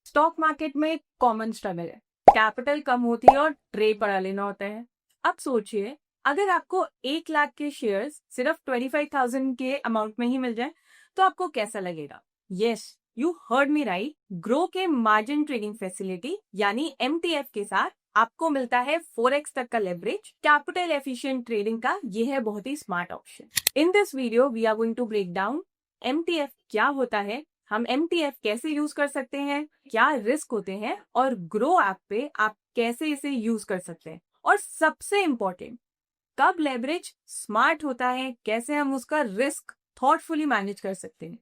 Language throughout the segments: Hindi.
स्टॉक मार्केट में एक कॉमन स्ट्रगल है, कैपिटल कम होती है और ट्रेड बढ़ा लेना होता है। अब सोचिए, अगर आपको 1 लाख के शेयर्स सिर्फ 25,000 के अमाउंट में ही मिल जाए तो आपको कैसा लगेगा? Yes, you heard me right. Grow के मार्जिन ट्रेडिंग फैसिलिटी यानी MTF के साथ आपको मिलता है 4x तक का लेवरेज। कैपिटल एफिशिएंट ट्रेडिंग का यह है बहुत ही smart option. In this video we are going to break down MTF क्या होता है, हम MTF कैसे यूज कर सकते हैं, क्या रिस्क होते हैं और ग्रो ऐप पे आप कैसे इसे यूज कर सकते हैं, और सबसे इंपॉर्टेंट, कब लेवरेज स्मार्ट होता है, कैसे हम उसका रिस्क थॉटफुली मैनेज कर सकते हैं।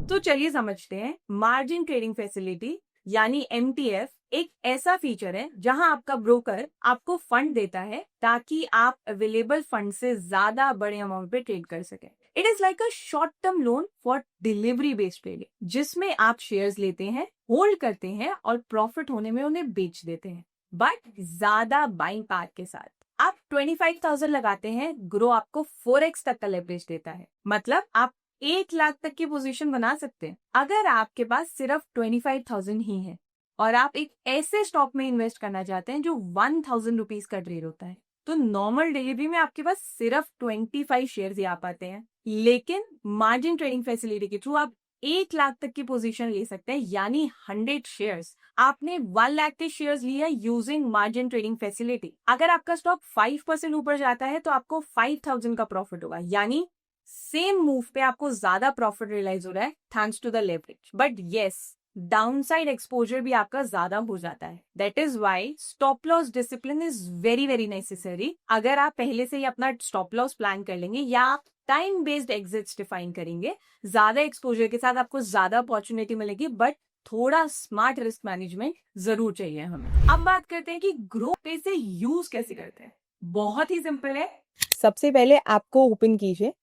तो चलिए समझते हैं। मार्जिन ट्रेडिंग फैसिलिटी यानी MTF एक ऐसा फीचर है जहां आपका ब्रोकर आपको फंड देता है ताकि आप अवेलेबल फंड से ज्यादा बड़े अमाउंट पे ट्रेड कर सकें। It is like a short term loan for delivery based trading, जिसमें आप शेयर्स लेते हैं, होल्ड करते हैं और प्रॉफिट होने में उन्हें बेच देते हैं, बट ज्यादा बाइंग पावर के साथ। आप 25,000 लगाते हैं, ग्रो आपको 4x तक का लेवरेज देता है, मतलब आप 1 लाख तक की पोजीशन बना सकते हैं। अगर आपके पास सिर्फ 25,000 ही है और आप एक ऐसे स्टॉक में इन्वेस्ट करना चाहते हैं जो 1,000 रुपीज का ट्रेड होता है, तो नॉर्मल डिलीवरी में आपके पास सिर्फ 25 शेयर्स ही आ पाते हैं। लेकिन मार्जिन ट्रेडिंग फैसिलिटी के थ्रू आप 1 लाख तक की पोजीशन ले सकते हैं, यानी 100 शेयर्स। आपने 1 लाख के शेयर्स लिया यूजिंग मार्जिन ट्रेडिंग फैसिलिटी। अगर आपका स्टॉक 5% ऊपर जाता है तो आपको 5,000 का प्रॉफिट होगा, यानी सेम मूव पे आपको ज्यादा प्रॉफिट रियलाइज हो रहा है thanks to the leverage. But yes, downside exposure भी आपका ज्यादा हो जाता है। That is why stop loss discipline is very very necessary. अगर आप पहले से ही अपना स्टॉप लॉस प्लान कर लेंगे या आप टाइम बेस्ड एग्जिट्स डिफाइन करेंगे, ज्यादा एक्सपोजर के साथ आपको ज्यादा अपॉर्चुनिटी मिलेगी, बट थोड़ा स्मार्ट रिस्क मैनेजमेंट जरूर चाहिए हमें। अब बात करते हैं कि ग्रो पे से यूज कैसे करते हैं। बहुत ही सिंपल है। सबसे पहले आपको ओपन कीजिए,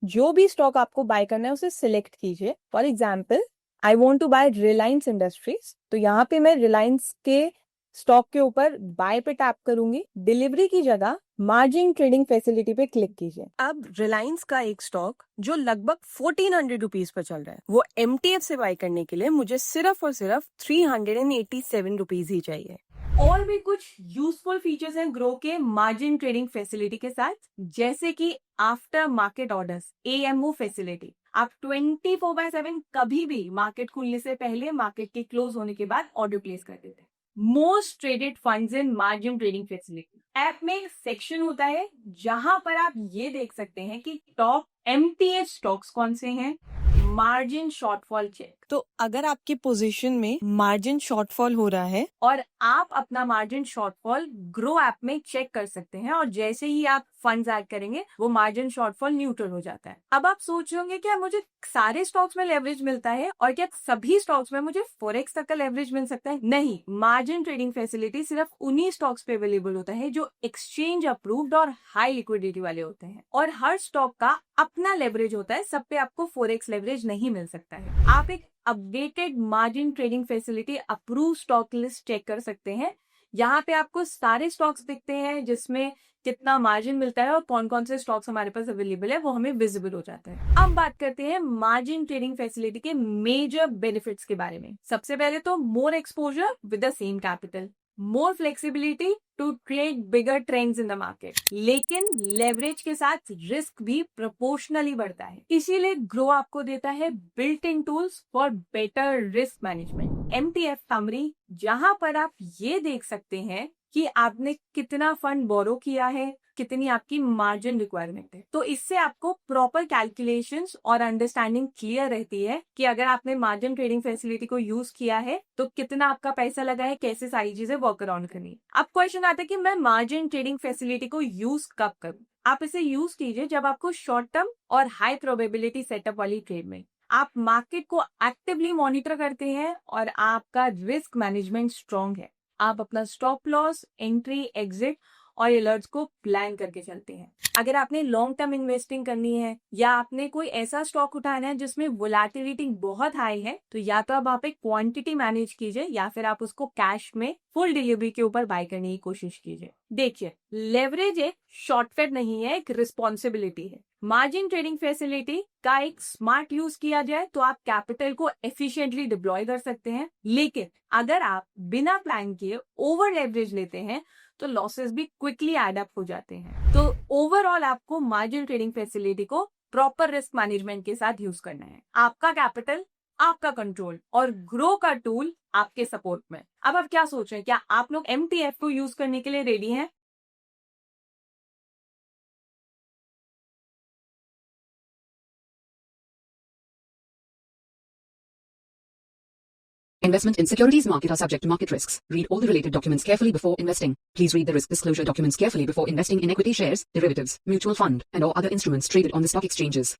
जो भी स्टॉक आपको बाय करना है उसे सिलेक्ट कीजिए। For example, I want to buy Reliance Industries, तो यहाँ पे मैं रिलायंस के स्टॉक के ऊपर बाय पे टैप करूंगी। डिलीवरी की जगह मार्जिन ट्रेडिंग फैसिलिटी पे क्लिक कीजिए। अब रिलायंस का एक स्टॉक जो लगभग 1400 रुपीज पर चल रहा है, वो MTF से बाय करने के लिए मुझे सिर्फ और सिर्फ 387 रुपीज ही चाहिए। और भी कुछ यूजफुल फीचर्स हैं ग्रो के मार्जिन ट्रेडिंग फैसिलिटी के साथ, जैसे कि after market orders AMO facility. आप 24/7 कभी भी मार्केट खुलने से पहले, मार्केट के क्लोज होने के बाद ऑर्डर प्लेस कर देते हैं। Most traded funds in margin trading facility. App में एक सेक्शन होता है जहां पर आप ये देख सकते हैं कि टॉप MTF स्टॉक्स कौन से हैं, मार्जिन शॉर्टफॉल चेक। तो अगर आपकी पोजीशन में मार्जिन शॉर्टफॉल हो रहा है और आप अपना मार्जिन शॉर्टफॉल ग्रो ऐप में चेक कर सकते हैं, और जैसे ही आप फंड्स ऐड करेंगे वो मार्जिन शॉर्टफॉल न्यूट्रल हो जाता है। अब आप सोच रहे होंगे क्या मुझे सारे स्टॉक्स में लेवरेज मिलता है और क्या सभी स्टॉक्स में मुझे 4x तक का लेवरेज मिल सकता है? नहीं, मार्जिन ट्रेडिंग फैसिलिटी सिर्फ उन्हीं स्टॉक्स पे अवेलेबल होता है जो एक्सचेंज अप्रूव्ड और हाई लिक्विडिटी वाले होते हैं, और हर स्टॉक का अपना लेवरेज होता है। सब पे आपको 4x लेवरेज नहीं मिल सकता है। आप एक updated margin trading facility approve stock list check कर सकते हैं। यहाँ पे आपको सारे स्टॉक्स दिखते हैं जिसमें कितना मार्जिन मिलता है और कौन कौन से स्टॉक्स हमारे पास अवेलेबल है, वो हमें विजिबल हो जाता है। अब बात करते हैं मार्जिन ट्रेडिंग फैसिलिटी के मेजर बेनिफिट्स के बारे में। सबसे पहले तो more exposure with the same capital, more flexibility to trade bigger trends in the market. लेकिन लेवरेज के साथ रिस्क भी प्रोपोर्शनली बढ़ता है, इसीलिए ग्रो आपको देता है built in tools for better risk management. MTF summary, जहां पर आप ये देख सकते हैं कि आपने कितना फंड बोरो किया है, कितनी आपकी मार्जिन रिक्वायरमेंट है। तो इससे आपको प्रॉपर कैलकुलेशंस और अंडरस्टैंडिंग क्लियर रहती है कि अगर आपने मार्जिन ट्रेडिंग फैसिलिटी को यूज किया है तो कितना आपका पैसा लगा है, कैसे सारी चीजें वर्क अराउंड करनी। अब क्वेश्चन आता है कि मैं मार्जिन ट्रेडिंग फैसिलिटी को यूज कब करूं? आप इसे यूज कीजिए जब आपको शॉर्ट टर्म और हाई प्रोबेबिलिटी सेटअप वाली ट्रेड में आप मार्केट को एक्टिवली मॉनिटर करते हैं और आपका रिस्क मैनेजमेंट स्ट्रांग है। आप अपना स्टॉप लॉस, एंट्री, एग्जिट और अलर्ट्स को प्लान करके चलते हैं। अगर आपने लॉन्ग टर्म इन्वेस्टिंग करनी है या आपने कोई ऐसा स्टॉक उठाना है जिसमें वोलेटिलिटी बहुत हाई है, तो या तो अब आप एक क्वांटिटी मैनेज कीजिए या फिर आप उसको कैश में फुल डिलीवरी के ऊपर बाय करने की कोशिश कीजिए। देखिए, लेवरेज एक शॉर्टकट नहीं है, एक रिस्पॉन्सिबिलिटी है। मार्जिन ट्रेडिंग फैसिलिटी का एक स्मार्ट यूज किया जाए तो आप कैपिटल को एफिशिएंटली डिप्लॉय कर सकते हैं, लेकिन अगर आप बिना प्लान किए ओवर लेवरेज लेते हैं तो लॉसेस भी क्विकली एड अप हो जाते हैं। तो ओवरऑल आपको मार्जिन ट्रेडिंग फैसिलिटी को प्रॉपर रिस्क मैनेजमेंट के साथ यूज करना है। आपका कैपिटल, आपका कंट्रोल और ग्रो का टूल आपके सपोर्ट में। अब आप क्या सोच रहे हैं, क्या आप लोग MTF को यूज करने के लिए रेडी हैं? Investment in securities market are subject to market risks. Read all the related documents carefully before investing. Please read the risk disclosure documents carefully before investing in equity shares, derivatives, mutual fund, and or other instruments traded on the stock exchanges.